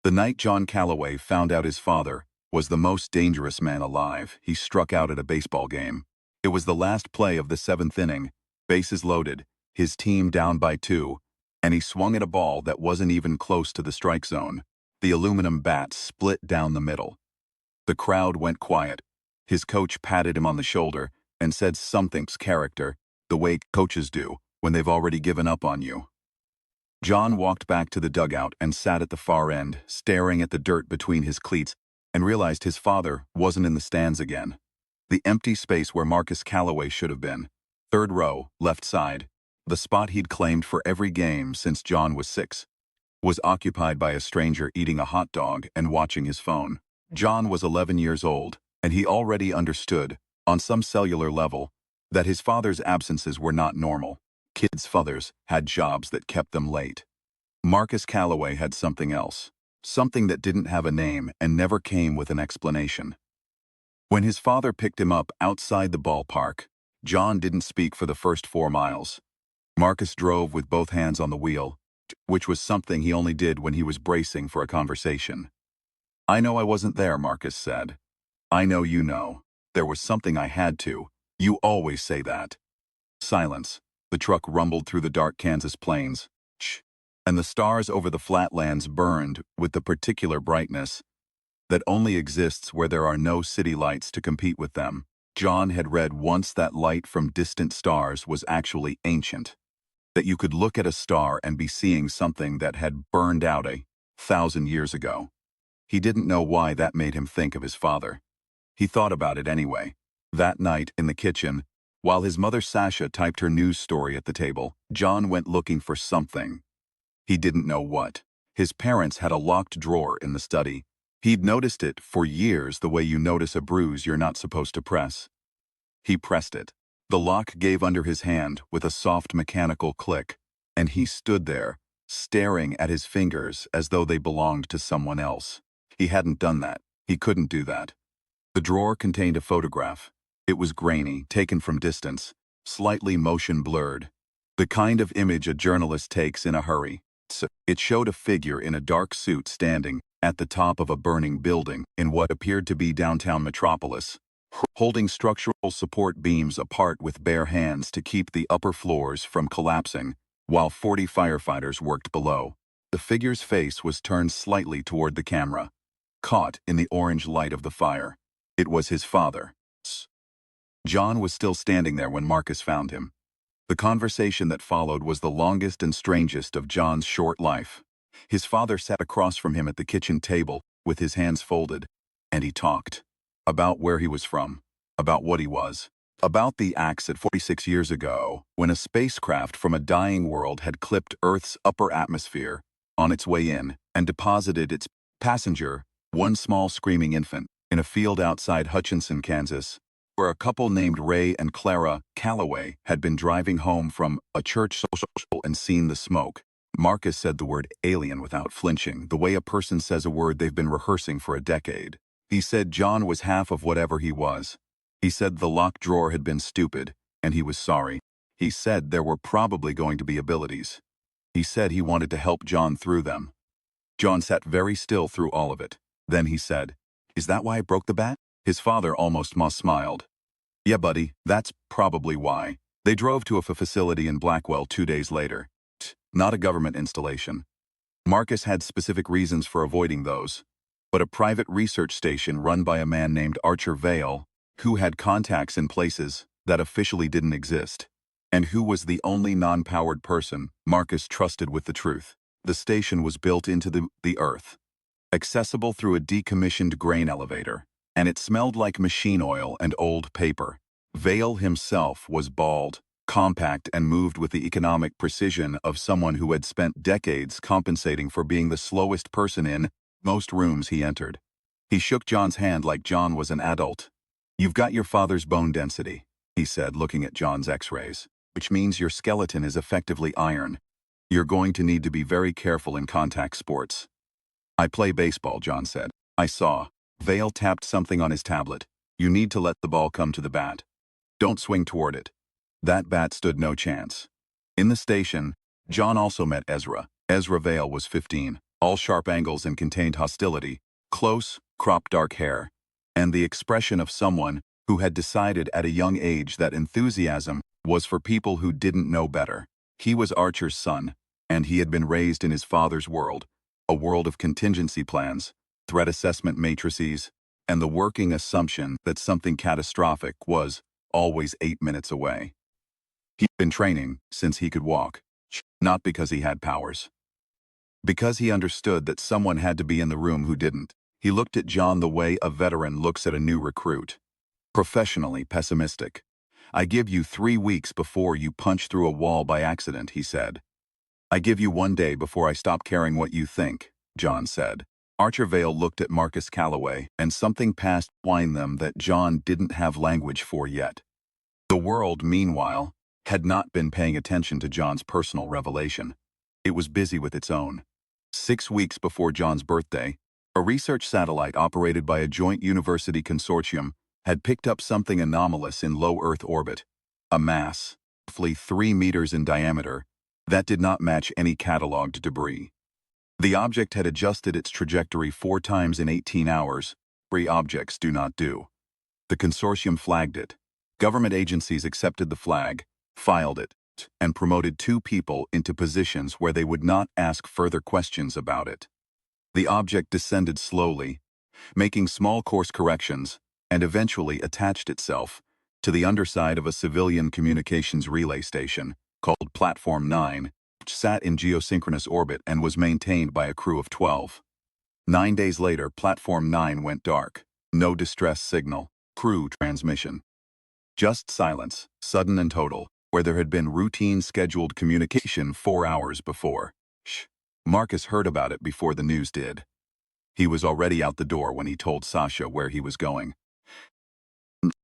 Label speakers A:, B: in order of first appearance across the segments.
A: The night John Calloway found out his father was the most dangerous man alive, he struck out at a baseball game. It was the last play of the seventh inning, bases loaded, his team down by 2, and he swung at a ball that wasn't even close to the strike zone. The aluminum bat split down the middle. The crowd went quiet. His coach patted him on the shoulder and said something's character, the way coaches do when they've already given up on you. John walked back to the dugout and sat at the far end, staring at the dirt between his cleats, and realized his father wasn't in the stands again. The empty space where Marcus Calloway should have been. Third row, left side. The spot he'd claimed for every game since John was 6. Was occupied by a stranger eating a hot dog and watching his phone. John was 11 years old, and he already understood, on some cellular level, that his father's absences were not normal. Kids' fathers had jobs that kept them late. Marcus Calloway had something else, something that didn't have a name and never came with an explanation. When his father picked him up outside the ballpark, John didn't speak for the first 4 miles. Marcus drove with both hands on the wheel, which was something he only did when he was bracing for a conversation. "I know I wasn't there," Marcus said. "I know you know. There was something I had to. You always say that." Silence. The truck rumbled through the dark Kansas plains, and the stars over the flatlands burned with the particular brightness that only exists where there are no city lights to compete with them. John had read once that light from distant stars was actually ancient, that you could look at a star and be seeing something that had burned out 1,000 years ago. He didn't know why that made him think of his father. He thought about it anyway. That night, in the kitchen, while his mother Sasha typed her news story at the table, John went looking for something. He didn't know what. His parents had a locked drawer in the study. He'd noticed it for years the way you notice a bruise you're not supposed to press. He pressed it. The lock gave under his hand with a soft mechanical click, and he stood there, staring at his fingers as though they belonged to someone else. He hadn't done that. He couldn't do that. The drawer contained a photograph. It was grainy, taken from distance, slightly motion blurred. The kind of image a journalist takes in a hurry. It showed a figure in a dark suit standing at the top of a burning building in what appeared to be downtown Metropolis, holding structural support beams apart with bare hands to keep the upper floors from collapsing, while 40 firefighters worked below. The figure's face was turned slightly toward the camera, caught in the orange light of the fire. It was his father. John was still standing there when Marcus found him. The conversation that followed was the longest and strangest of John's short life. His father sat across from him at the kitchen table with his hands folded, and he talked. About where he was from, about what he was, about the axe at 46 years ago when a spacecraft from a dying world had clipped Earth's upper atmosphere on its way in and deposited its passenger, one small screaming infant, in a field outside Hutchinson, Kansas, where a couple named Ray and Clara Calloway had been driving home from a church social and seen the smoke. Marcus said the word alien without flinching, the way a person says a word they've been rehearsing for a decade. He said John was half of whatever he was. He said the locked drawer had been stupid, and he was sorry. He said there were probably going to be abilities. He said he wanted to help John through them. John sat very still through all of it. Then he said, "Is that why I broke the bat?" His father almost smiled. "Yeah, buddy, that's probably why." They drove to a facility in Blackwell 2 days later. Not a government installation. Marcus had specific reasons for avoiding those, but a private research station run by a man named Archer Vale, who had contacts in places that officially didn't exist, and who was the only non-powered person Marcus trusted with the truth. The station was built into the earth, accessible through a decommissioned grain elevator, and it smelled like machine oil and old paper. Vale himself was bald, compact, and moved with the economic precision of someone who had spent decades compensating for being the slowest person in most rooms he entered. He shook John's hand like John was an adult. "You've got your father's bone density," he said, looking at John's x-rays, "which means your skeleton is effectively iron. You're going to need to be very careful in contact sports." "I play baseball," John said. "I saw." Vale tapped something on his tablet. "You need to let the ball come to the bat. Don't swing toward it." That bat stood no chance. In the station, John also met Ezra. Ezra Vale was 15. all sharp angles and contained hostility, close, cropped dark hair, and the expression of someone who had decided at a young age that enthusiasm was for people who didn't know better. He was Archer's son, and he had been raised in his father's world, a world of contingency plans, threat assessment matrices, and the working assumption that something catastrophic was always 8 minutes away. He'd been training since he could walk, not because he had powers. Because he understood that someone had to be in the room who didn't. He looked at John the way a veteran looks at a new recruit. Professionally pessimistic. "I give you 3 weeks before you punch through a wall by accident," he said. "I give you 1 day before I stop caring what you think," John said. Archer Vale looked at Marcus Calloway, and something passed between them that John didn't have language for yet. The world, meanwhile, had not been paying attention to John's personal revelation. It was busy with its own. 6 weeks before John's birthday, a research satellite operated by a joint university consortium had picked up something anomalous in low Earth orbit, a mass, roughly 3 meters in diameter, that did not match any catalogued debris. The object had adjusted its trajectory 4 times in 18 hours. 3 objects do not do. The consortium flagged it. Government agencies accepted the flag, filed it, and promoted 2 people into positions where they would not ask further questions about it. The object descended slowly, making small course corrections, and eventually attached itself to the underside of a civilian communications relay station called Platform 9, which sat in geosynchronous orbit and was maintained by a crew of 12. 9 days later, Platform 9 went dark. No distress signal, crew transmission. Just silence, sudden and total, where there had been routine scheduled communication 4 hours before. Marcus heard about it before the news did. He was already out the door when he told Sasha where he was going.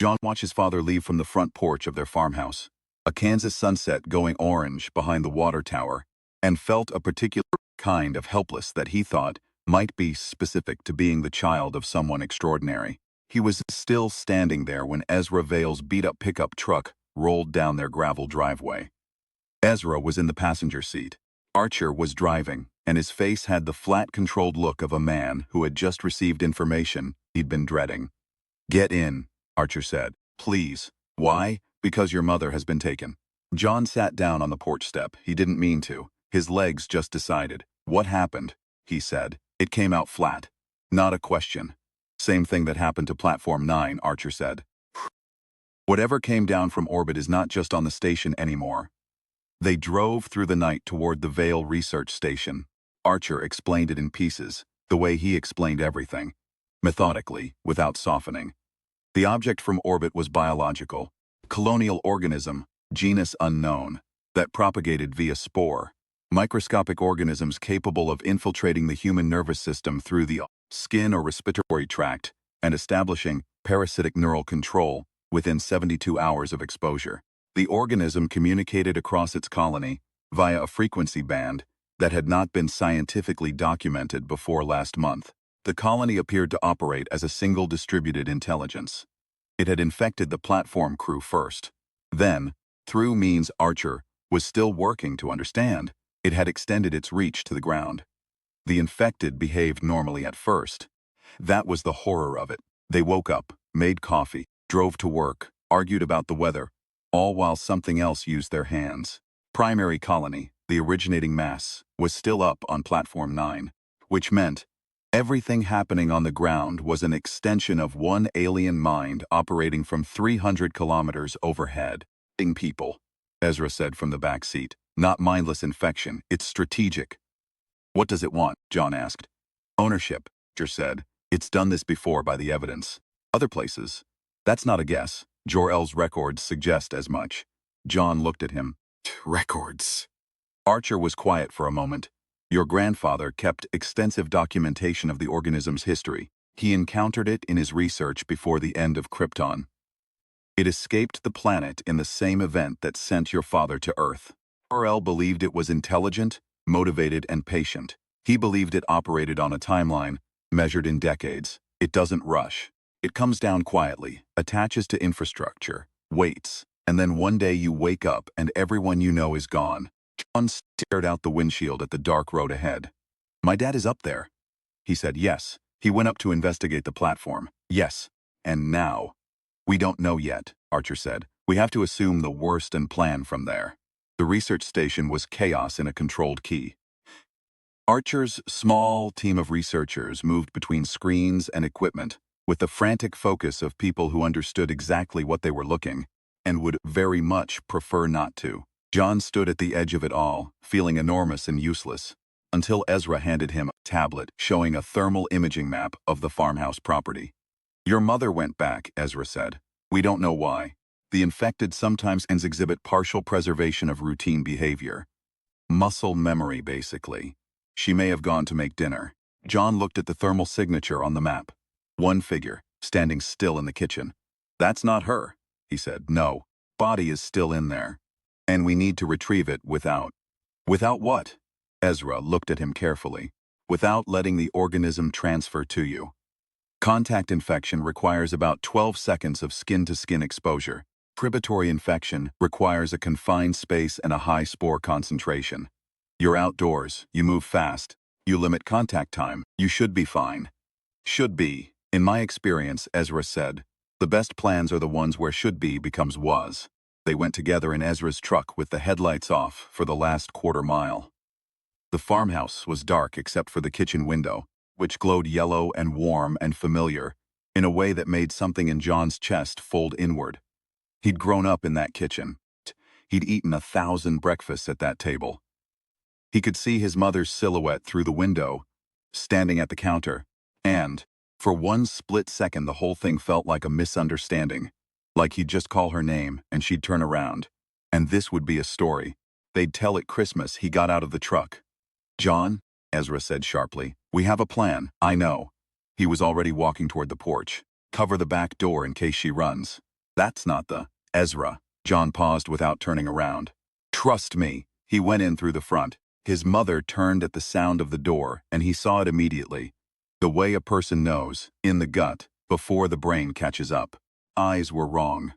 A: John watched his father leave from the front porch of their farmhouse, a Kansas sunset going orange behind the water tower, and felt a particular kind of helpless that he thought might be specific to being the child of someone extraordinary. He was still standing there when Ezra Vale's beat-up pickup truck rolled down their gravel driveway. Ezra was in the passenger seat. Archer was driving, and his face had the flat, controlled look of a man who had just received information he'd been dreading. "Get in," Archer said. "Please." "Why?" "Because your mother has been taken." John sat down on the porch step. He didn't mean to. His legs just decided. "What happened?" he said. It came out flat. Not a question. "Same thing that happened to Platform 9, Archer said. "Whatever came down from orbit is not just on the station anymore." They drove through the night toward the Vale Research Station. Archer explained it in pieces, the way he explained everything. Methodically, without softening. The object from orbit was biological. Colonial organism, genus unknown, that propagated via spore. Microscopic organisms capable of infiltrating the human nervous system through the skin or respiratory tract and establishing parasitic neural control within 72 hours of exposure. The organism communicated across its colony via a frequency band that had not been scientifically documented before last month. The colony appeared to operate as a single distributed intelligence. It had infected the platform crew first. Then, through means Archer was still working to understand, it had extended its reach to the ground. The infected behaved normally at first. That was the horror of it. They woke up, made coffee, drove to work, argued about the weather, all while something else used their hands. Primary colony, the originating mass, was still up on Platform 9, which meant everything happening on the ground was an extension of one alien mind operating from 300 kilometers overhead. "People," Ezra said from the back seat. "Not mindless infection, it's strategic." "What does it want?" John asked. "Ownership," Archer said. "It's done this before by the evidence. Other places." "That's not a guess. Jor-El's records suggest as much." John looked at him. "Records." Archer was quiet for a moment. "Your grandfather kept extensive documentation of the organism's history. He encountered it in his research before the end of Krypton. It escaped the planet in the same event that sent your father to Earth. Jor-El believed it was intelligent, motivated, and patient. He believed it operated on a timeline, measured in decades. It doesn't rush. It comes down quietly, attaches to infrastructure, waits, and then one day you wake up and everyone you know is gone." John stared out the windshield at the dark road ahead. My dad is up there. He said yes. He went up to investigate the platform. Yes. And now? We don't know yet, Archer said. We have to assume the worst and plan from there. The research station was chaos in a controlled key. Archer's small team of researchers moved between screens and equipment with the frantic focus of people who understood exactly what they were looking and would very much prefer not to. John stood at the edge of it all, feeling enormous and useless, until Ezra handed him a tablet showing a thermal imaging map of the farmhouse property. Your mother went back, Ezra said. We don't know why. The infected sometimes exhibit partial preservation of routine behavior. Muscle memory, basically. She may have gone to make dinner. John looked at the thermal signature on the map. One figure, standing still in the kitchen. That's not her, he said. No, body is still in there. And we need to retrieve it without. Without what? Ezra looked at him carefully. Without letting the organism transfer to you. Contact infection requires about 12 seconds of skin-to-skin exposure. Pribitory infection requires a confined space and a high spore concentration. You're outdoors, you move fast, you limit contact time, you should be fine. Should be. In my experience, Ezra said, the best plans are the ones where should be becomes was. They went together in Ezra's truck with the headlights off for the last quarter mile. The farmhouse was dark except for the kitchen window, which glowed yellow and warm and familiar, in a way that made something in John's chest fold inward. He'd grown up in that kitchen. He'd eaten 1,000 breakfasts at that table. He could see his mother's silhouette through the window, standing at the counter, and, for one split second, the whole thing felt like a misunderstanding, like he'd just call her name and she'd turn around. And this would be a story. They'd tell at Christmas. He got out of the truck. John, Ezra said sharply, we have a plan, I know. He was already walking toward the porch. Cover the back door in case she runs. That's not the Ezra. John paused without turning around. Trust me. He went in through the front. His mother turned at the sound of the door, and he saw it immediately. The way a person knows, in the gut, before the brain catches up. Eyes were wrong.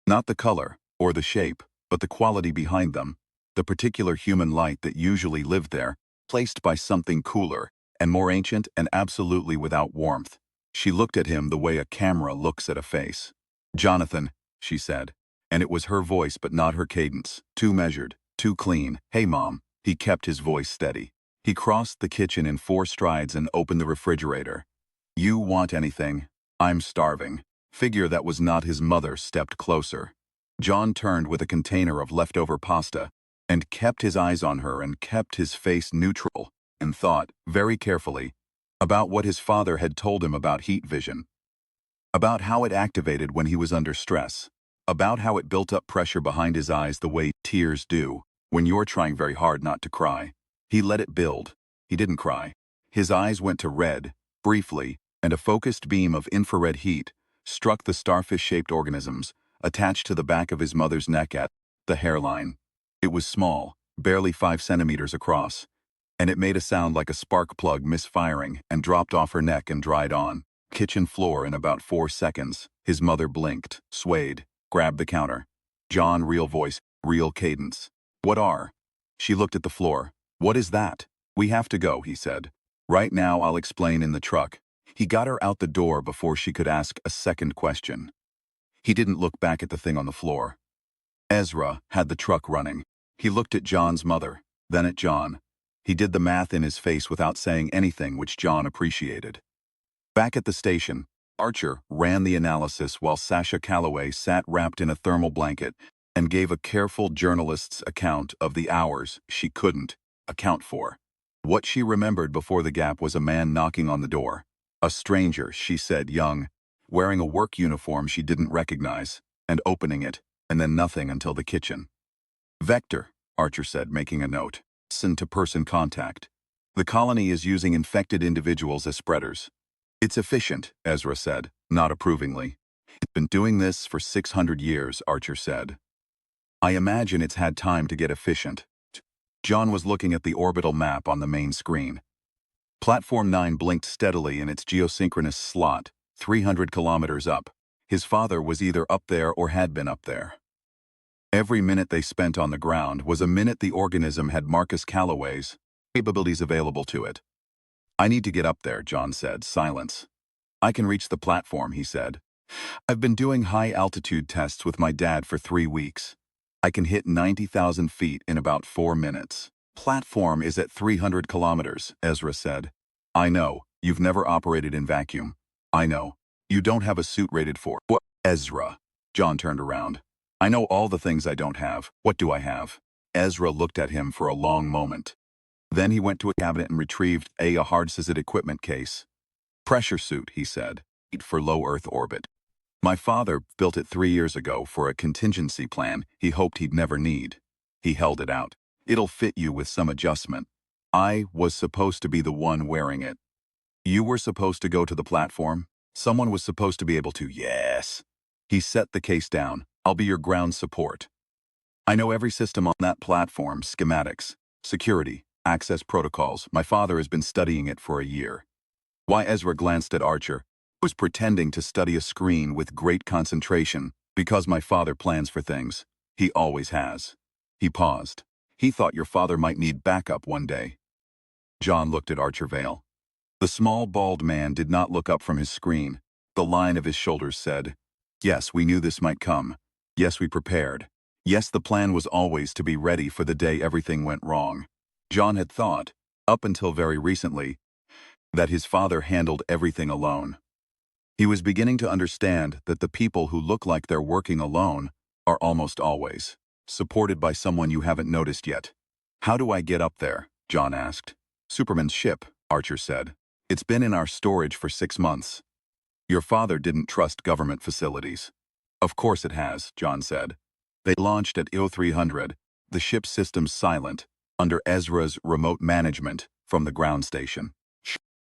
A: Not the color, or the shape, but the quality behind them. The particular human light that usually lived there, placed by something cooler, and more ancient and absolutely without warmth. She looked at him the way a camera looks at a face. Jonathan, she said, and it was her voice but not her cadence, too measured, too clean. Hey, Mom. He kept his voice steady. He crossed the kitchen in 4 strides and opened the refrigerator. You want anything? I'm starving. Figure that was not his mother stepped closer. John turned with a container of leftover pasta and kept his eyes on her and kept his face neutral and thought, very carefully, about what his father had told him about heat vision, about how it activated when he was under stress, about how it built up pressure behind his eyes the way tears do when you're trying very hard not to cry. He let it build. He didn't cry. His eyes went to red, briefly, and a focused beam of infrared heat struck the starfish-shaped organisms attached to the back of his mother's neck at the hairline. It was small, barely 5 centimeters across, and it made a sound like a spark plug misfiring and dropped off her neck and dried on. Kitchen floor in about 4 seconds. His mother blinked, swayed, grabbed the counter. John, real voice, real cadence. What are? She looked at the floor. What is that? We have to go, he said. Right now, I'll explain in the truck. He got her out the door before she could ask a second question. He didn't look back at the thing on the floor. Ezra had the truck running. He looked at John's mother, then at John. He did the math in his face without saying anything, which John appreciated. Back at the station, Archer ran the analysis while Sasha Calloway sat wrapped in a thermal blanket and gave a careful journalist's account of the hours she couldn't account for. What she remembered before the gap was a man knocking on the door. A stranger, she said, young, wearing a work uniform she didn't recognize, and opening it, and then nothing until the kitchen. Vector, Archer said, making a note. Person-to-person contact. The colony is using infected individuals as spreaders. It's efficient, Ezra said, not approvingly. It's been doing this for 600 years, Archer said. I imagine it's had time to get efficient. John was looking at the orbital map on the main screen. Platform 9 blinked steadily in its geosynchronous slot, 300 kilometers up. His father was either up there or had been up there. Every minute they spent on the ground was a minute the organism had Marcus Calloway's capabilities available to it. I need to get up there, John said. Silence. I can reach the platform, he said. I've been doing high-altitude tests with my dad for 3 weeks. I can hit 90,000 feet in about 4 minutes. Platform is at 300 kilometers, Ezra said. I know. You've never operated in vacuum. I know. You don't have a suit rated for. What? Ezra. John turned around. I know all the things I don't have. What do I have? Ezra looked at him for a long moment. Then he went to a cabinet and retrieved a hard-sized equipment case. Pressure suit, he said. For low Earth orbit. My father built it 3 years ago for a contingency plan he hoped he'd never need. He held it out. It'll fit you with some adjustment. I was supposed to be the one wearing it. You were supposed to go to the platform? Someone was supposed to be able to, yes. He set the case down. I'll be your ground support. I know every system on that platform, schematics, security, access protocols. My father has been studying it for a year. Why? Ezra glanced at Archer, who was pretending to study a screen with great concentration. Because my father plans for things. He always has. He paused. He thought your father might need backup one day. John looked at Archer Vale. The small, bald man did not look up from his screen. The line of his shoulders said, yes, we knew this might come. Yes, we prepared. Yes, the plan was always to be ready for the day everything went wrong. John had thought, up until very recently, that his father handled everything alone. He was beginning to understand that the people who look like they're working alone are almost always supported by someone you haven't noticed yet. How do I get up there? John asked. Superman's ship, Archer said. It's been in our storage for 6 months. Your father didn't trust government facilities. Of course it has, John said. They launched at IO-300, the ship's systems silent, under Ezra's remote management from the ground station.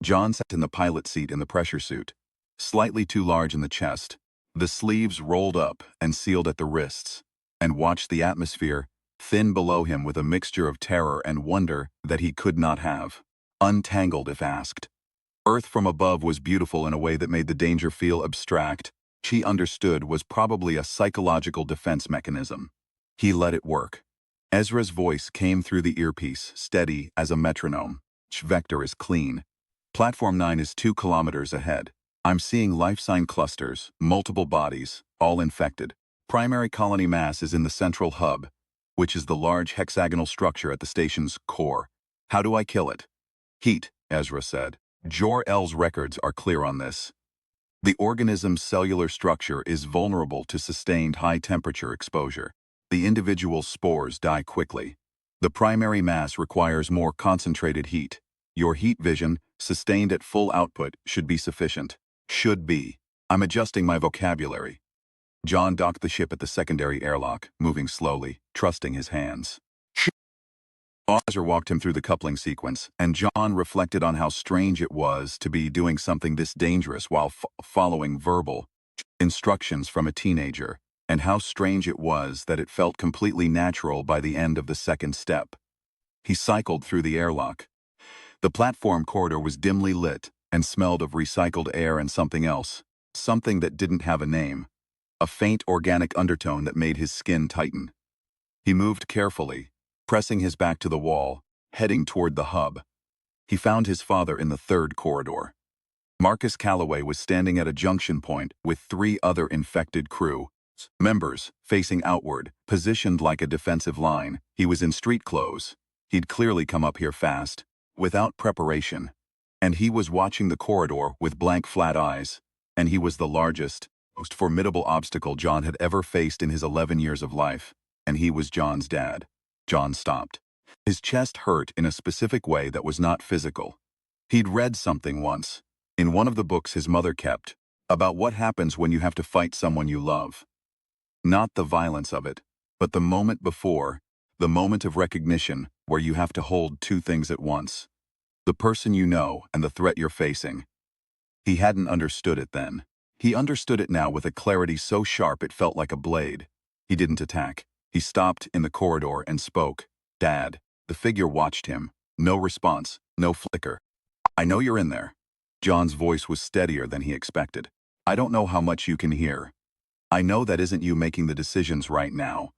A: John sat in the pilot seat in the pressure suit, slightly too large in the chest, the sleeves rolled up and sealed at the wrists, and watched the atmosphere thin below him with a mixture of terror and wonder that he could not have. Untangled if asked. Earth from above was beautiful in a way that made the danger feel abstract. She understood was probably a psychological defense mechanism. He let it work. Ezra's voice came through the earpiece, steady as a metronome. Vector is clean. Platform 9 is 2 kilometers ahead. I'm seeing life sign clusters, multiple bodies, all infected. Primary colony mass is in the central hub, which is the large hexagonal structure at the station's core. How do I kill it? Heat, Ezra said. Jor-El's records are clear on this. The organism's cellular structure is vulnerable to sustained high-temperature exposure. The individual spores die quickly. The primary mass requires more concentrated heat. Your heat vision, sustained at full output, should be sufficient. Should be. I'm adjusting my vocabulary. John docked the ship at the secondary airlock, moving slowly, trusting his hands. Ezra walked him through the coupling sequence, and John reflected on how strange it was to be doing something this dangerous while following verbal instructions from a teenager, and how strange it was that it felt completely natural by the end of the second step. He cycled through the airlock. The platform corridor was dimly lit and smelled of recycled air and something else, something that didn't have a name, a faint organic undertone that made his skin tighten. He moved carefully, pressing his back to the wall, heading toward the hub. He found his father in the third corridor. Marcus Calloway was standing at a junction point with 3 other infected crew members, facing outward, positioned like a defensive line. He was in street clothes. He'd clearly come up here fast, without preparation. And he was watching the corridor with blank, flat eyes. And he was the largest, most formidable obstacle John had ever faced in his 11 years of life. And he was John's dad. John stopped. His chest hurt in a specific way that was not physical. He'd read something once, in one of the books his mother kept, about what happens when you have to fight someone you love. Not the violence of it, but the moment before, the moment of recognition where you have to hold 2 things at once. The person you know and the threat you're facing. He hadn't understood it then. He understood it now with a clarity so sharp it felt like a blade. He didn't attack. He stopped in the corridor and spoke. Dad. The figure watched him. No response, no flicker. I know you're in there. John's voice was steadier than he expected. I don't know how much you can hear. I know that isn't you making the decisions right now,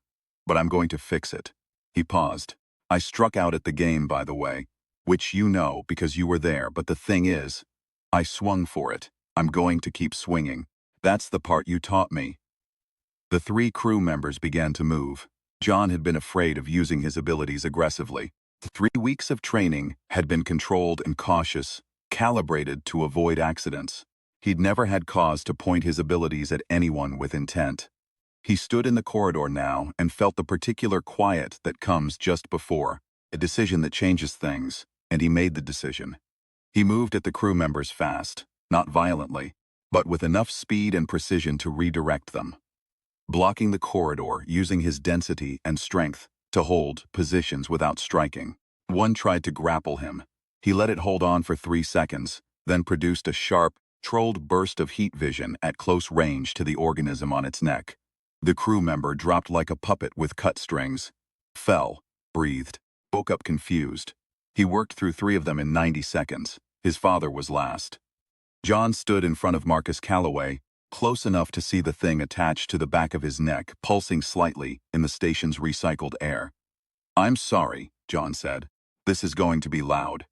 A: but I'm going to fix it. He paused. I struck out at the game, by the way. which you know because you were there, but the thing is, I swung for it. I'm going to keep swinging. That's the part you taught me. The three crew members began to move. John had been afraid of using his abilities aggressively. 3 weeks of training had been controlled and cautious, calibrated to avoid accidents. He'd never had cause to point his abilities at anyone with intent. He stood in the corridor now and felt the particular quiet that comes just before, a decision that changes things, and he made the decision. He moved at the crew members fast, not violently, but with enough speed and precision to redirect them. Blocking the corridor using his density and strength to hold positions without striking. One tried to grapple him. He let it hold on for 3 seconds, then produced a sharp, controlled burst of heat vision at close range to the organism on its neck. The crew member dropped like a puppet with cut strings, fell, breathed, woke up confused. He worked through 3 of them in 90 seconds. His father was last. John stood in front of Marcus Calloway, close enough to see the thing attached to the back of his neck, pulsing slightly in the station's recycled air. "I'm sorry," John said. "This is going to be loud."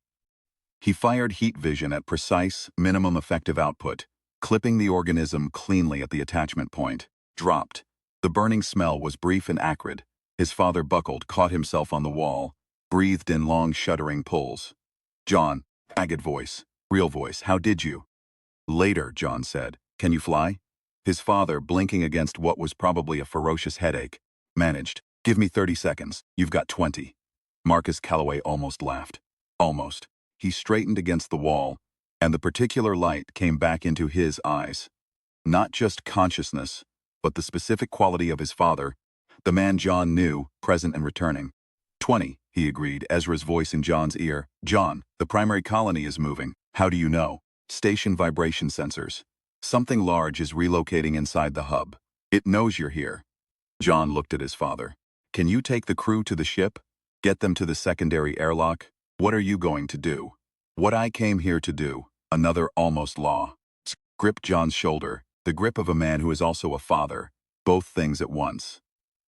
A: He fired heat vision at precise, minimum effective output, clipping the organism cleanly at the attachment point. Dropped. The burning smell was brief and acrid. His father buckled, caught himself on the wall, breathed in long, shuddering pulls. "John," agate voice, real voice, "how did you?" "Later," John said. "Can you fly?" His father, blinking against what was probably a ferocious headache, managed. "Give me 30 seconds. You've got 20. Marcus Calloway almost laughed. Almost. He straightened against the wall, and the particular light came back into his eyes. Not just consciousness, but the specific quality of his father, the man John knew, present and returning. 20, he agreed, Ezra's voice in John's ear. "John, the primary colony is moving. How do you know?" "Station vibration sensors. Something large is relocating inside the hub. It knows you're here." John looked at his father. "Can you take the crew to the ship? Get them to the secondary airlock? What are you going to do?" "What I came here to do." Another almost law. Gripped John's shoulder, the grip of a man who is also a father, both things at once.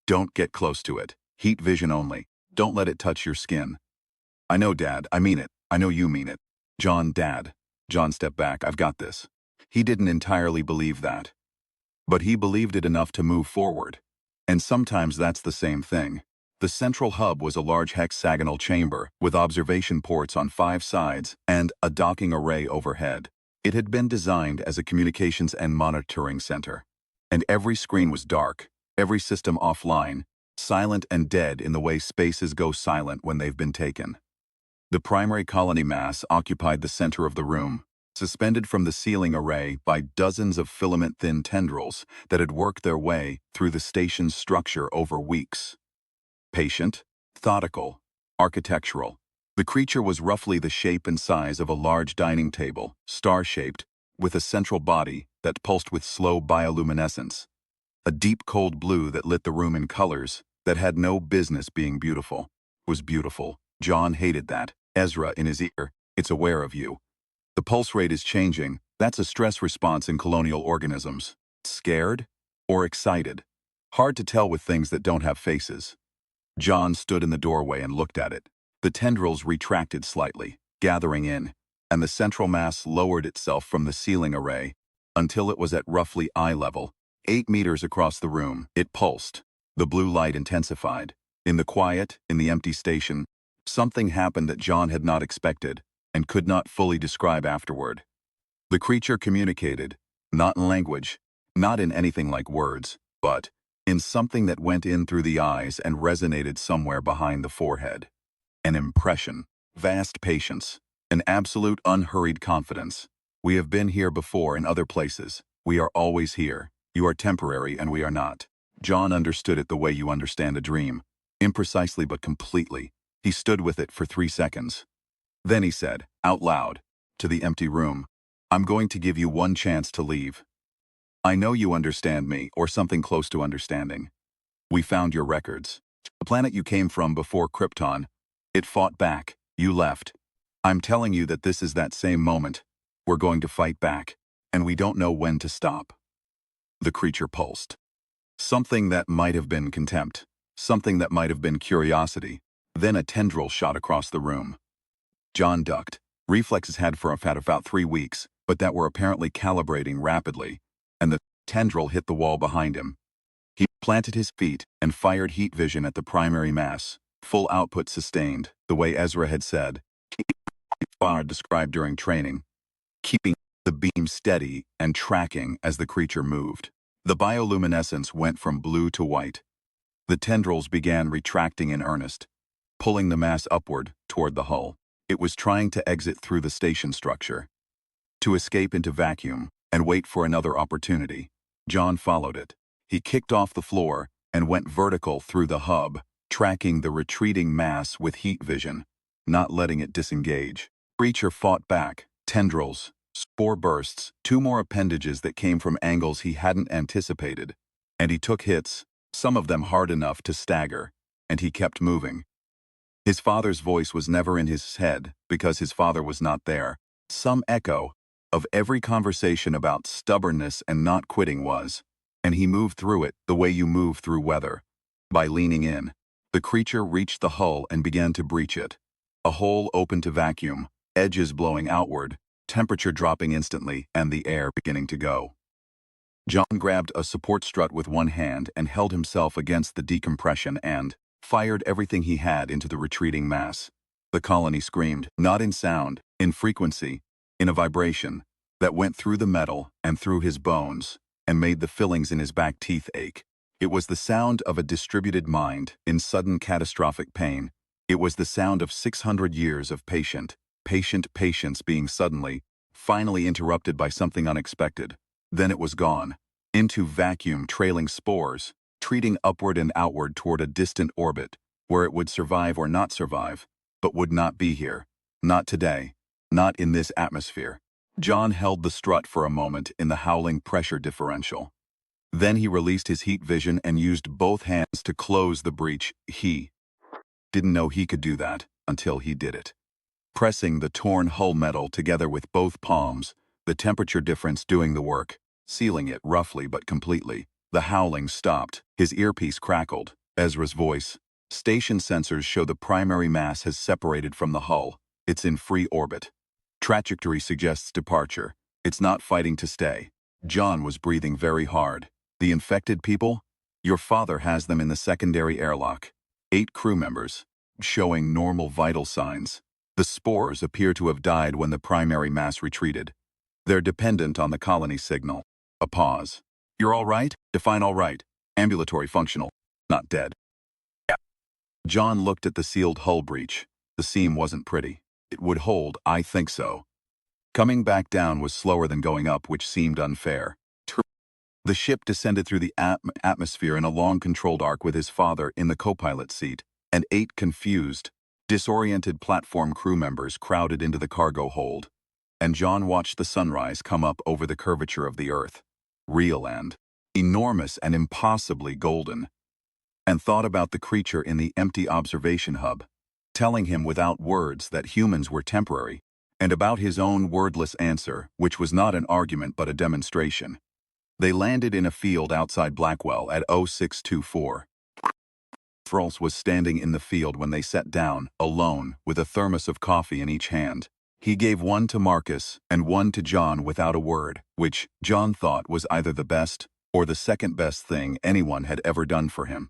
A: "Don't get close to it. Heat vision only. Don't let it touch your skin." "I know, Dad. I mean it. I know you mean it." "John, Dad." John stepped back. "I've got this." He didn't entirely believe that. But he believed it enough to move forward. And sometimes that's the same thing. The central hub was a large hexagonal chamber with observation ports on 5 sides and a docking array overhead. It had been designed as a communications and monitoring center. And every screen was dark, every system offline, silent and dead in the way spaces go silent when they've been taken. The primary colony mass occupied the center of the room, suspended from the ceiling array by dozens of filament-thin tendrils that had worked their way through the station's structure over weeks. Patient, methodical, architectural. The creature was roughly the shape and size of a large dining table, star-shaped, with a central body that pulsed with slow bioluminescence. A deep cold blue that lit the room in colors that had no business being beautiful. Was beautiful. John hated that. Ezra in his ear. "It's aware of you. The pulse rate is changing. That's a stress response in colonial organisms." Scared? Or excited? Hard to tell with things that don't have faces. John stood in the doorway and looked at it. The tendrils retracted slightly, gathering in, and the central mass lowered itself from the ceiling array until it was at roughly eye level, 8 meters across the room. It pulsed. The blue light intensified. In the quiet, in the empty station, something happened that John had not expected and could not fully describe afterward. The creature communicated, not in language, not in anything like words, but in something that went in through the eyes and resonated somewhere behind the forehead. An impression, vast patience, an absolute unhurried confidence. "We have been here before in other places. We are always here. You are temporary and we are not." John understood it the way you understand a dream, imprecisely but completely. He stood with it for 3 seconds. Then he said, out loud, to the empty room, "I'm going to give you one chance to leave. I know you understand me, or something close to understanding. We found your records. The planet you came from before Krypton. It fought back. You left. I'm telling you that this is that same moment. We're going to fight back, and we don't know when to stop." The creature pulsed. Something that might have been contempt. Something that might have been curiosity. Then a tendril shot across the room. John ducked. Reflexes had about 3 weeks, but that were apparently calibrating rapidly, and the tendril hit the wall behind him. He planted his feet and fired heat vision at the primary mass. Full output sustained, the way Ezra had said. He described during training, keeping the beam steady and tracking as the creature moved. The bioluminescence went from blue to white. The tendrils began retracting in earnest, pulling the mass upward toward the hull. It was trying to exit through the station structure, to escape into vacuum and wait for another opportunity. John followed it. He kicked off the floor and went vertical through the hub, tracking the retreating mass with heat vision, not letting it disengage. The creature fought back, tendrils, spore bursts, 2 more appendages that came from angles he hadn't anticipated, and he took hits, some of them hard enough to stagger, and he kept moving. His father's voice was never in his head because his father was not there. Some echo of every conversation about stubbornness and not quitting was, and he moved through it the way you move through weather, by leaning in. The creature reached the hull and began to breach it. A hole open to vacuum, edges blowing outward, temperature dropping instantly, and the air beginning to go. John grabbed a support strut with one hand and held himself against the decompression and fired everything he had into the retreating mass. The colony screamed, not in sound, in frequency, in a vibration that went through the metal and through his bones and made the fillings in his back teeth ache. It was the sound of a distributed mind in sudden catastrophic pain. It was the sound of 600 years of patient patience being finally interrupted by something unexpected. Then it was gone, into vacuum trailing spores, treating upward and outward toward a distant orbit, where it would survive or not survive, but would not be here. Not today. Not in this atmosphere. John held the strut for a moment in the howling pressure differential. Then he released his heat vision and used both hands to close the breach. He didn't know he could do that until he did it. Pressing the torn hull metal together with both palms, the temperature difference doing the work, sealing it roughly but completely. The howling stopped. His earpiece crackled. Ezra's voice. Station sensors show the primary mass has separated from the hull. It's in free orbit. Trajectory suggests departure. It's not fighting to stay. John was breathing very hard. The infected people? Your father has them in the secondary airlock. 8 crew members, showing normal vital signs. The spores appear to have died when the primary mass retreated. They're dependent on the colony signal. A pause. You're all right? Define all right. Ambulatory functional. Not dead. Yeah. John looked at the sealed hull breach. The seam wasn't pretty. It would hold, I think so. Coming back down was slower than going up, which seemed unfair. The ship descended through the atmosphere in a long controlled arc with his father in the co-pilot seat, and 8 confused, disoriented platform crew members crowded into the cargo hold. And John watched the sunrise come up over the curvature of the Earth. Real and enormous and impossibly golden, and thought about the creature in the empty observation hub, telling him without words that humans were temporary, and about his own wordless answer, which was not an argument but a demonstration. They landed in a field outside Blackwell at 0624. Frolls was standing in the field when they sat down, alone, with a thermos of coffee in each hand. He gave one to Marcus and one to John without a word, which John thought was either the best or the second best thing anyone had ever done for him.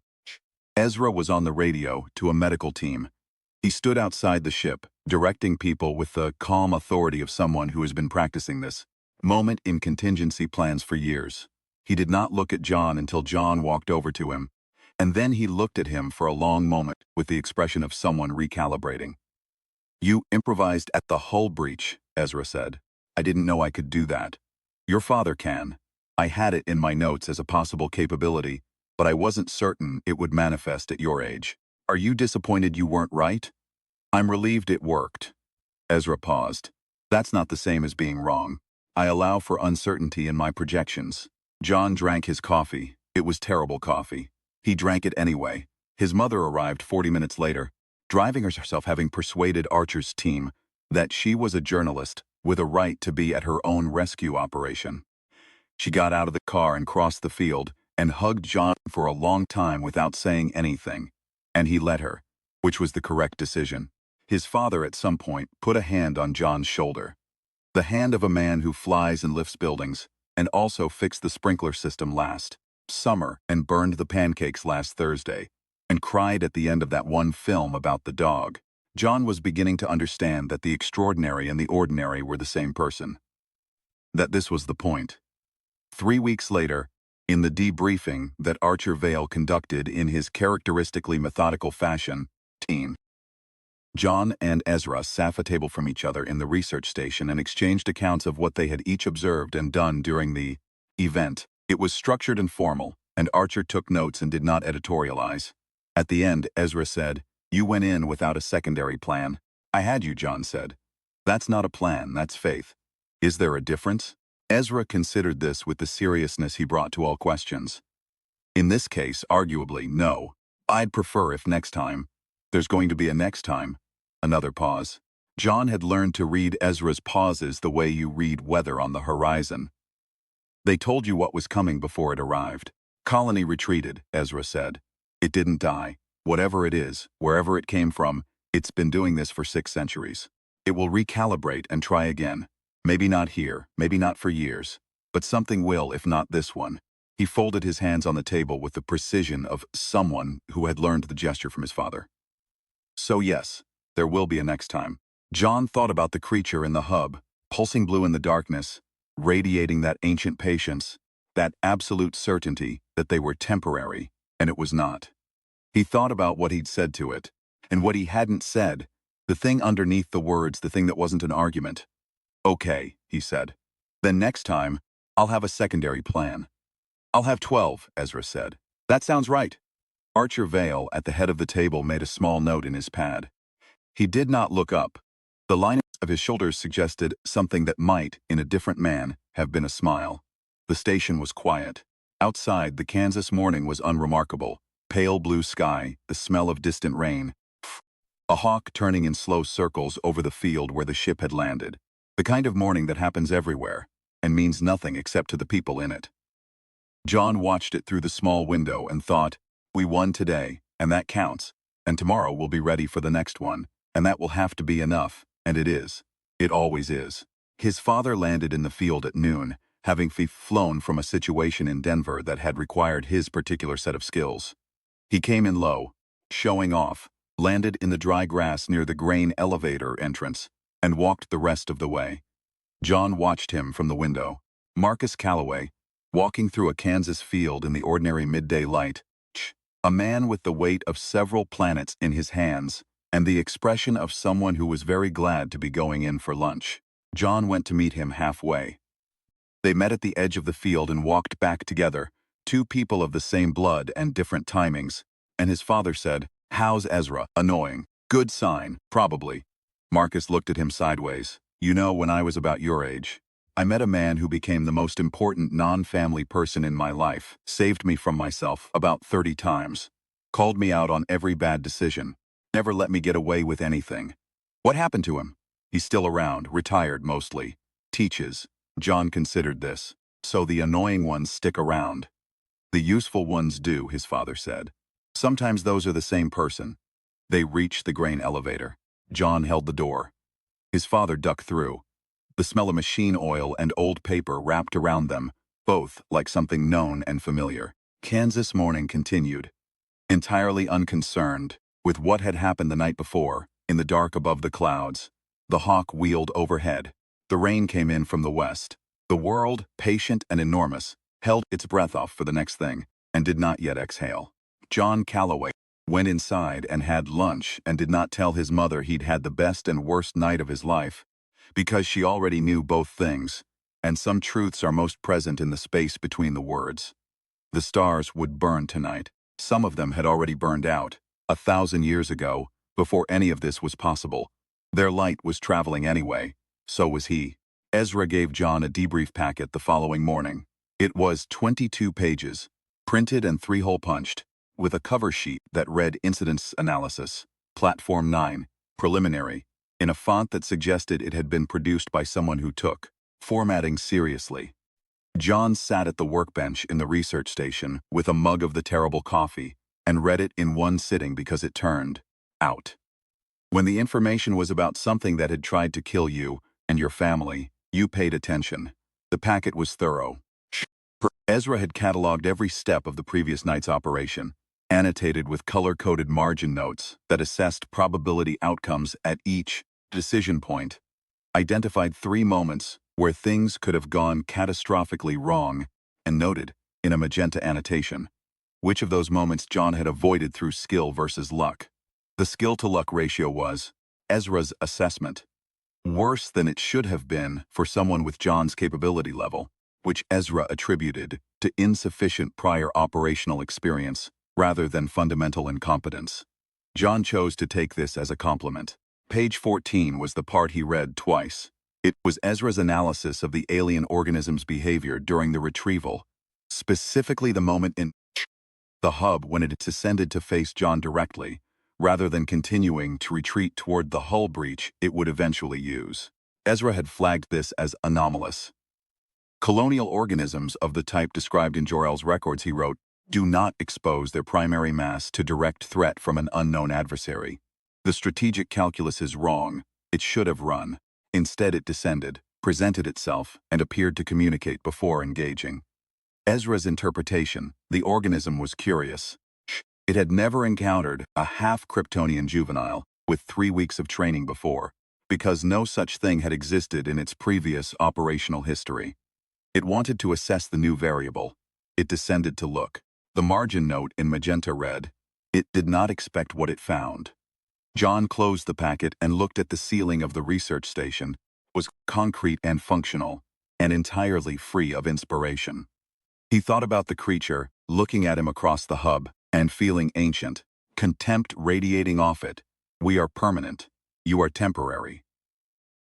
A: Ezra was on the radio to a medical team. He stood outside the ship, directing people with the calm authority of someone who has been practicing this moment in contingency plans for years. He did not look at John until John walked over to him, and then he looked at him for a long moment with the expression of someone recalibrating. You improvised at the hull breach, Ezra said. I didn't know I could do that. Your father can. I had it in my notes as a possible capability, but I wasn't certain it would manifest at your age. Are you disappointed you weren't right? I'm relieved it worked. Ezra paused. That's not the same as being wrong. I allow for uncertainty in my projections. John drank his coffee. It was terrible coffee. He drank it anyway. His mother arrived 40 minutes later, driving herself, having persuaded Archer's team that she was a journalist with a right to be at her own rescue operation. She got out of the car and crossed the field and hugged John for a long time without saying anything, and he let her, which was the correct decision. His father at some point put a hand on John's shoulder. The hand of a man who flies and lifts buildings, and also fixed the sprinkler system last summer and burned the pancakes last Thursday, and cried at the end of that one film about the dog. John was beginning to understand that the extraordinary and the ordinary were the same person. That this was the point. 3 weeks later, in the debriefing that Archer Vale conducted in his characteristically methodical fashion, team, John and Ezra sat a table from each other in the research station and exchanged accounts of what they had each observed and done during the event. It was structured and formal, and Archer took notes and did not editorialize. At the end, Ezra said, "You went in without a secondary plan." "I had you," John said. "That's not a plan, that's faith." "Is there a difference?" Ezra considered this with the seriousness he brought to all questions. "In this case, arguably, no. I'd prefer if next time. There's going to be a next time." Another pause. John had learned to read Ezra's pauses the way you read weather on the horizon. "They told you what was coming before it arrived. Colony retreated," Ezra said. "It didn't die. Whatever it is, wherever it came from, it's been doing this for 6 centuries. It will recalibrate and try again. Maybe not here, maybe not for years, but something will if not this one." He folded his hands on the table with the precision of someone who had learned the gesture from his father. "So yes, there will be a next time." John thought about the creature in the hub, pulsing blue in the darkness, radiating that ancient patience, that absolute certainty that they were temporary, and it was not. He thought about what he'd said to it, and what he hadn't said, the thing underneath the words, the thing that wasn't an argument. "Okay," he said. "Then next time, I'll have a secondary plan." "I'll have 12, Ezra said. "That sounds right." Archer Vale, at the head of the table, made a small note in his pad. He did not look up. The line of his shoulders suggested something that might, in a different man, have been a smile. The station was quiet. Outside, the Kansas morning was unremarkable. Pale blue sky, the smell of distant rain. A hawk turning in slow circles over the field where the ship had landed. The kind of morning that happens everywhere, and means nothing except to the people in it. John watched it through the small window and thought, "We won today, and that counts, and tomorrow we'll be ready for the next one, and that will have to be enough, and it is. It always is." His father landed in the field at noon, having flown from a situation in Denver that had required his particular set of skills. He came in low, showing off, landed in the dry grass near the grain elevator entrance, and walked the rest of the way. John watched him from the window. Marcus Calloway, walking through a Kansas field in the ordinary midday light, a man with the weight of several planets in his hands, and the expression of someone who was very glad to be going in for lunch. John went to meet him halfway. They met at the edge of the field and walked back together, 2 people of the same blood and different timings, and his father said, "How's Ezra?" "Annoying." "Good sign, probably." Marcus looked at him sideways. "You know, when I was about your age, I met a man who became the most important non-family person in my life, saved me from myself about 30 times, called me out on every bad decision, never let me get away with anything." "What happened to him?" "He's still around, retired mostly. Teaches." John considered this. "So the annoying ones stick around." "The useful ones do," his father said. "Sometimes those are the same person." They reached the grain elevator. John held the door. His father ducked through. The smell of machine oil and old paper wrapped around them, both like something known and familiar. Kansas morning continued. Entirely unconcerned with what had happened the night before, in the dark above the clouds, the hawk wheeled overhead. The rain came in from the west. The world, patient and enormous, held its breath off for the next thing, and did not yet exhale. John Calloway went inside and had lunch and did not tell his mother he'd had the best and worst night of his life, because she already knew both things, and some truths are most present in the space between the words. The stars would burn tonight. Some of them had already burned out, 1,000 years ago, before any of this was possible. Their light was traveling anyway. So was he. Ezra gave John a debrief packet the following morning. It was 22 pages, printed and 3-hole punched, with a cover sheet that read Incidents Analysis, Platform 9, Preliminary, in a font that suggested it had been produced by someone who took formatting seriously. John sat at the workbench in the research station with a mug of the terrible coffee and read it in one sitting because it turned out When the information was about something that had tried to kill you and your family, you paid attention. The packet was thorough. Ezra had cataloged every step of the previous night's operation, annotated with color-coded margin notes that assessed probability outcomes at each decision point, identified 3 moments where things could have gone catastrophically wrong, and noted, in a magenta annotation, which of those moments John had avoided through skill versus luck. The skill-to-luck ratio was, Ezra's assessment, worse than it should have been for someone with John's capability level, which Ezra attributed to insufficient prior operational experience rather than fundamental incompetence. John chose to take this as a compliment. Page 14 was the part he read twice. It was Ezra's analysis of the alien organism's behavior during the retrieval, specifically the moment in the hub when it descended to face John directly, rather than continuing to retreat toward the hull breach it would eventually use. Ezra had flagged this as anomalous. Colonial organisms of the type described in Jor-El's records, he wrote, do not expose their primary mass to direct threat from an unknown adversary. The strategic calculus is wrong. It should have run. Instead it descended, presented itself, and appeared to communicate before engaging. Ezra's interpretation, the organism was curious. It had never encountered a half-Kryptonian juvenile with 3 weeks of training before, because no such thing had existed in its previous operational history. It wanted to assess the new variable. It descended to look. The margin note in magenta read, it did not expect what it found. John closed the packet and looked at the ceiling of the research station. It was concrete and functional, and entirely free of inspiration. He thought about the creature, looking at him across the hub, and feeling ancient, contempt radiating off it. We are permanent. You are temporary.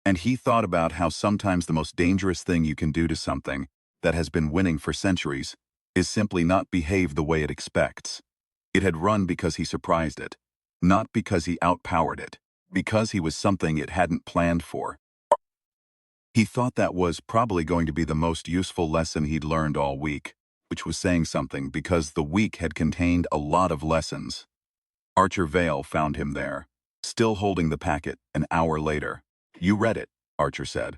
A: And he thought about how sometimes the most dangerous thing you can do to something that has been winning for centuries is simply not behave the way it expects. It had run because he surprised it, not because he outpowered it, because he was something it hadn't planned for. He thought that was probably going to be the most useful lesson he'd learned all week, which was saying something because the week had contained a lot of lessons. Archer Vale found him there, still holding the packet an hour later. You read it, Archer said.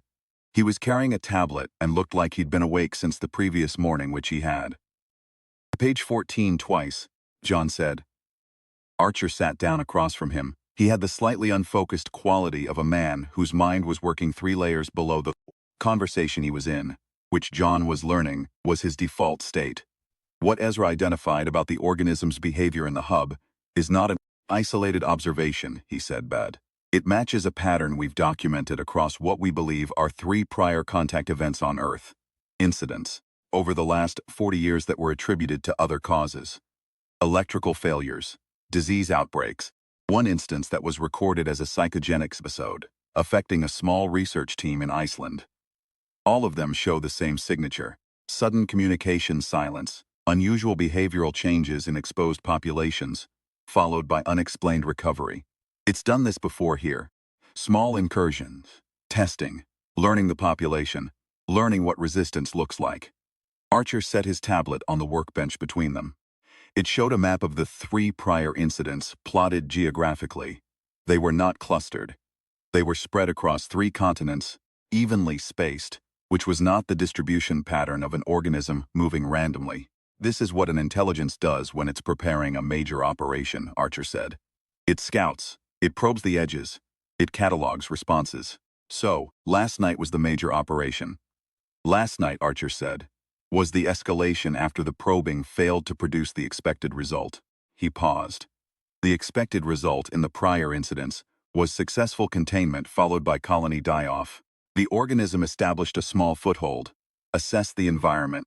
A: He was carrying a tablet and looked like he'd been awake since the previous morning, which he had. Page 14 twice, John said. Archer sat down across from him. He had the slightly unfocused quality of a man whose mind was working 3 layers below the conversation he was in, which John was learning was his default state. What Ezra identified about the organism's behavior in the hub is not an isolated observation, he said, bad. It matches a pattern we've documented across what we believe are 3 prior contact events on Earth, incidents, over the last 40 years that were attributed to other causes. Electrical failures, disease outbreaks, one instance that was recorded as a psychogenics episode, affecting a small research team in Iceland. All of them show the same signature: sudden communication silence, unusual behavioral changes in exposed populations, followed by unexplained recovery. It's done this before here. Small incursions, testing, learning the population, learning what resistance looks like. Archer set his tablet on the workbench between them. It showed a map of the 3 prior incidents plotted geographically. They were not clustered. They were spread across 3 continents, evenly spaced, which was not the distribution pattern of an organism moving randomly. This is what an intelligence does when it's preparing a major operation, Archer said. It scouts, it probes the edges, it catalogs responses. So, last night was the major operation. Last night, Archer said, was the escalation after the probing failed to produce the expected result. He paused. The expected result in the prior incidents was successful containment followed by colony die-off. The organism established a small foothold, assessed the environment,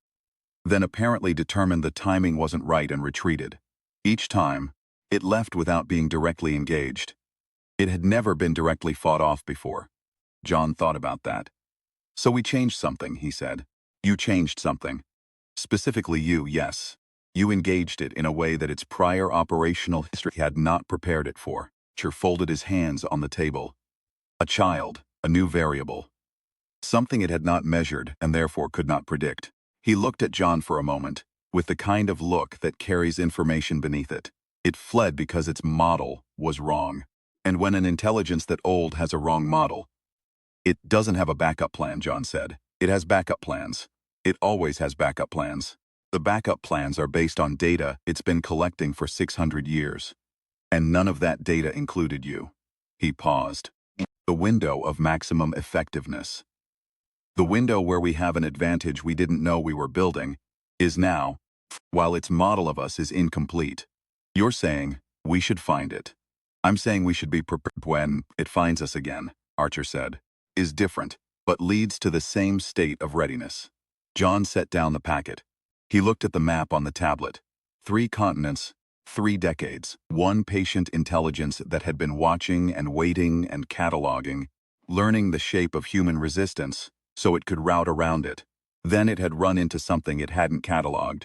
A: then apparently determined the timing wasn't right and retreated. Each time, it left without being directly engaged. It had never been directly fought off before. John thought about that. So we changed something, he said. You changed something. Specifically you, yes. You engaged it in a way that its prior operational history had not prepared it for. Archer folded his hands on the table. A child, a new variable. Something it had not measured and therefore could not predict. He looked at John for a moment, with the kind of look that carries information beneath it. It fled because its model was wrong. And when an intelligence that old has a wrong model, it doesn't have a backup plan, John said. It has backup plans. It always has backup plans. The backup plans are based on data it's been collecting for 600 years. And none of that data included you. He paused. The window of maximum effectiveness. The window where we have an advantage we didn't know we were building is now, while its model of us is incomplete. You're saying we should find it. I'm saying we should be prepared when it finds us again, Archer said. Is different, but leads to the same state of readiness. John set down the packet. He looked at the map on the tablet. 3 continents, 3 decades, 1 patient intelligence that had been watching and waiting and cataloging, learning the shape of human resistance so it could route around it. Then it had run into something it hadn't cataloged.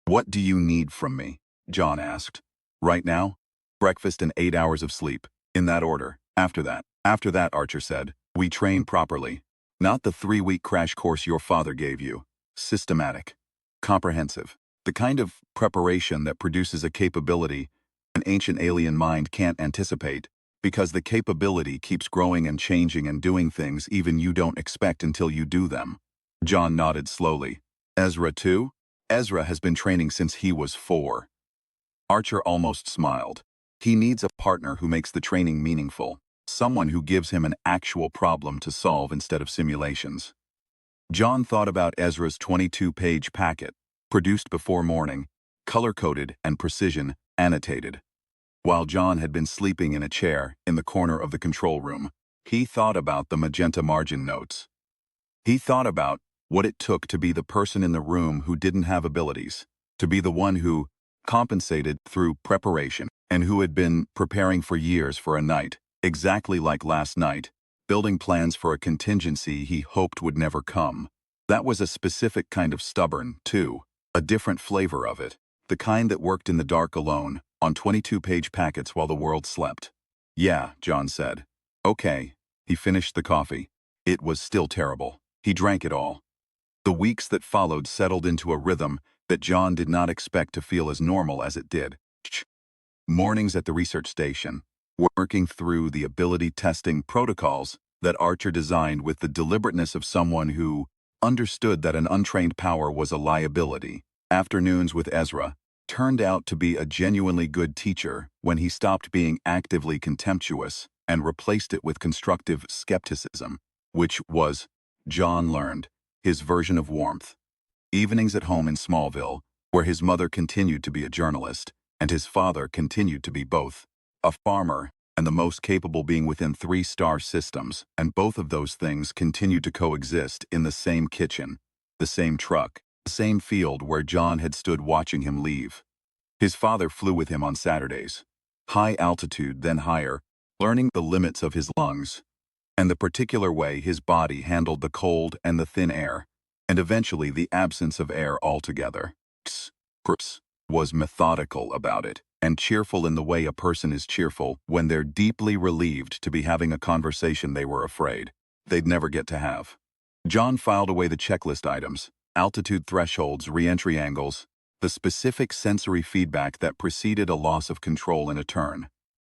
A: What do you need from me? John asked. Right now? Breakfast and 8 hours of sleep. In that order. After that, Archer said, we train properly. Not the 3-week crash course your father gave you. Systematic. Comprehensive. The kind of preparation that produces a capability an ancient alien mind can't anticipate, because the capability keeps growing and changing and doing things even you don't expect until you do them. John nodded slowly. Ezra too? Ezra has been training since he was 4. Archer almost smiled. He needs a partner who makes the training meaningful. Someone who gives him an actual problem to solve instead of simulations. John thought about Ezra's 22-page packet, produced before morning, color-coded and precision annotated. While John had been sleeping in a chair in the corner of the control room, he thought about the magenta margin notes. He thought about what it took to be the person in the room who didn't have abilities, to be the one who compensated through preparation, and who had been preparing for years for a night, exactly like last night, building plans for a contingency he hoped would never come. That was a specific kind of stubborn, too, a different flavor of it, the kind that worked in the dark alone, on 22-page packets while the world slept. Yeah, John said. Okay. He finished the coffee. It was still terrible. He drank it all. The weeks that followed settled into a rhythm that John did not expect to feel as normal as it did. Mornings at the research station, working through the ability testing protocols that Archer designed with the deliberateness of someone who understood that an untrained power was a liability. Afternoons with Ezra turned out to be a genuinely good teacher when he stopped being actively contemptuous and replaced it with constructive skepticism, which was, John learned, his version of warmth. Evenings at home in Smallville, where his mother continued to be a journalist, and his father continued to be both, a farmer, and the most capable being within 3-star systems, and both of those things continued to coexist in the same kitchen, the same truck, the same field where John had stood watching him leave. His father flew with him on Saturdays, high altitude then higher, learning the limits of his lungs, and the particular way his body handled the cold and the thin air, and eventually the absence of air altogether. Krps was methodical about it, and cheerful in the way a person is cheerful when they're deeply relieved to be having a conversation they were afraid they'd never get to have. John filed away the checklist items, altitude thresholds, re-entry angles, the specific sensory feedback that preceded a loss of control in a turn,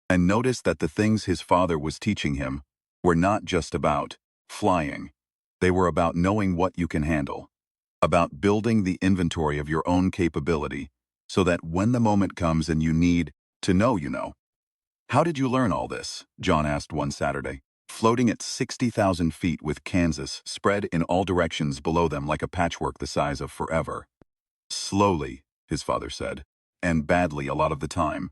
A: and noticed that the things his father was teaching him were not just about flying. They were about knowing what you can handle, about building the inventory of your own capability so that when the moment comes and you need to know, you know. How did you learn all this? John asked one Saturday, floating at 60,000 feet with Kansas spread in all directions below them like a patchwork the size of forever. Slowly, his father said, and badly a lot of the time.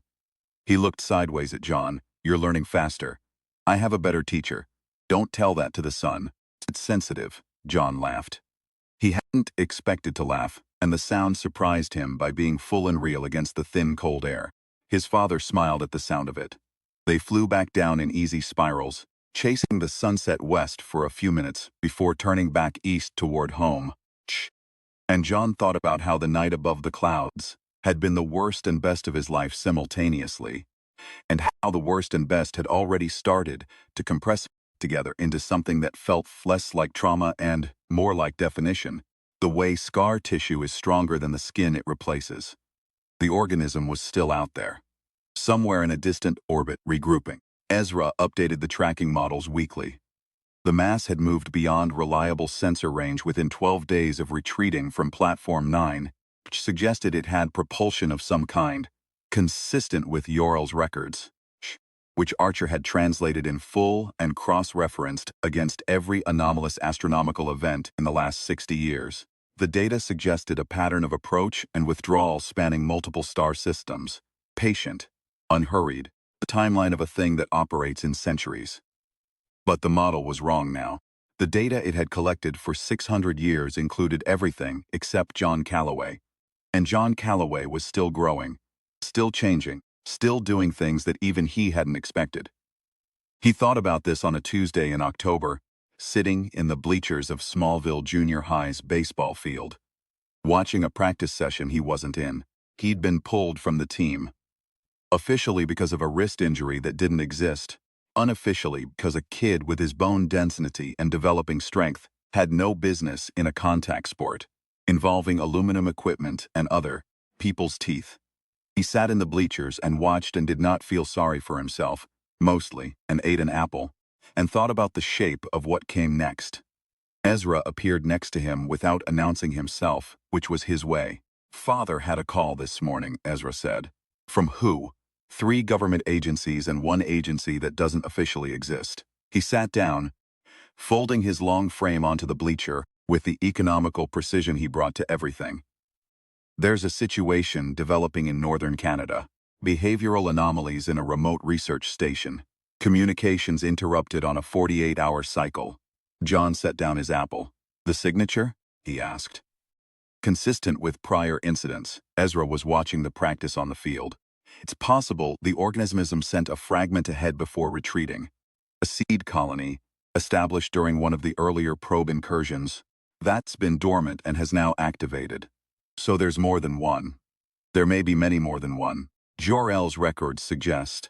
A: He looked sideways at John. You're learning faster. I have a better teacher. Don't tell that to the sun. It's sensitive, John laughed. He hadn't expected to laugh, and the sound surprised him by being full and real against the thin, cold air. His father smiled at the sound of it. They flew back down in easy spirals, chasing the sunset west for a few minutes before turning back east toward home. And John thought about how the night above the clouds had been the worst and best of his life simultaneously, and how the worst and best had already started to compress together into something that felt less like trauma and more like definition, the way scar tissue is stronger than the skin it replaces. The organism was still out there, somewhere in a distant orbit regrouping. Ezra updated the tracking models weekly. The mass had moved beyond reliable sensor range within 12 days of retreating from Platform 9, which suggested it had propulsion of some kind, consistent with Yorl's records, which Archer had translated in full and cross-referenced against every anomalous astronomical event in the last 60 years. The data suggested a pattern of approach and withdrawal spanning multiple star systems, patient, unhurried, the timeline of a thing that operates in centuries. But the model was wrong now. The data it had collected for 600 years included everything except John Calloway. And John Calloway was still growing, still changing, still doing things that even he hadn't expected. He thought about this on a Tuesday in October, sitting in the bleachers of Smallville Junior High's baseball field, watching a practice session he wasn't in. He'd been pulled from the team. Officially because of a wrist injury that didn't exist. Unofficially because a kid with his bone density and developing strength had no business in a contact sport, involving aluminum equipment and other people's teeth. He sat in the bleachers and watched and did not feel sorry for himself, mostly, and ate an apple, and thought about the shape of what came next. Ezra appeared next to him without announcing himself, which was his way. "Father had a call this morning," Ezra said. "From who?" "3 government agencies and 1 agency that doesn't officially exist." He sat down, folding his long frame onto the bleacher with the economical precision he brought to everything. "There's a situation developing in northern Canada. Behavioral anomalies in a remote research station. Communications interrupted on a 48-hour cycle." John set down his apple. "The signature?" he asked. Consistent with prior incidents, Ezra was watching the practice on the field. It's possible the organism sent a fragment ahead before retreating. A seed colony, established during one of the earlier probe incursions, that's been dormant and has now activated. So there's more than one. There may be many more than one. Jor-El's records suggest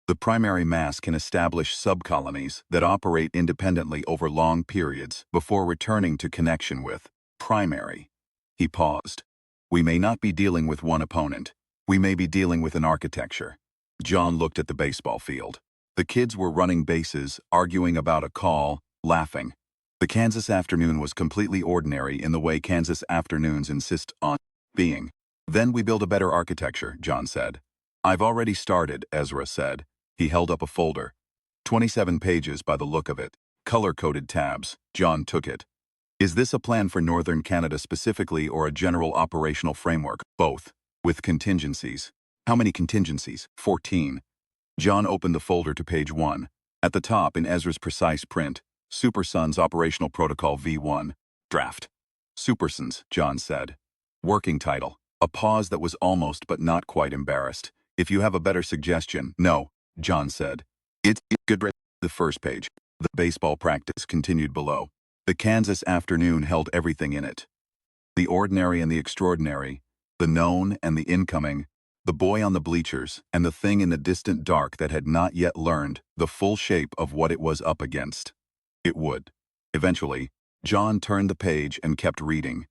A: the primary mass can establish subcolonies that operate independently over long periods before returning to connection with primary. He paused. "We may not be dealing with one opponent. We may be dealing with an architecture." John looked at the baseball field. The kids were running bases, arguing about a call, laughing. The Kansas afternoon was completely ordinary in the way Kansas afternoons insist on being. "Then we build a better architecture," John said. "I've already started," Ezra said. He held up a folder. 27 pages by the look of it. Color-coded tabs. John took it. "Is this a plan for Northern Canada specifically or a general operational framework?" "Both. With contingencies." "How many contingencies?" 14. John opened the folder to page 1. At the top, in Ezra's precise print, Super Sons Operational Protocol V1. Draft. "Super Sons," John said. Working title. A pause that was almost but not quite embarrassed. "If you have a better suggestion." "No," John said. It's good." The first page. The baseball practice continued below. The Kansas afternoon held everything in it. The ordinary and the extraordinary, the known and the incoming, the boy on the bleachers, and the thing in the distant dark that had not yet learned the full shape of what it was up against. It would. Eventually, John turned the page and kept reading.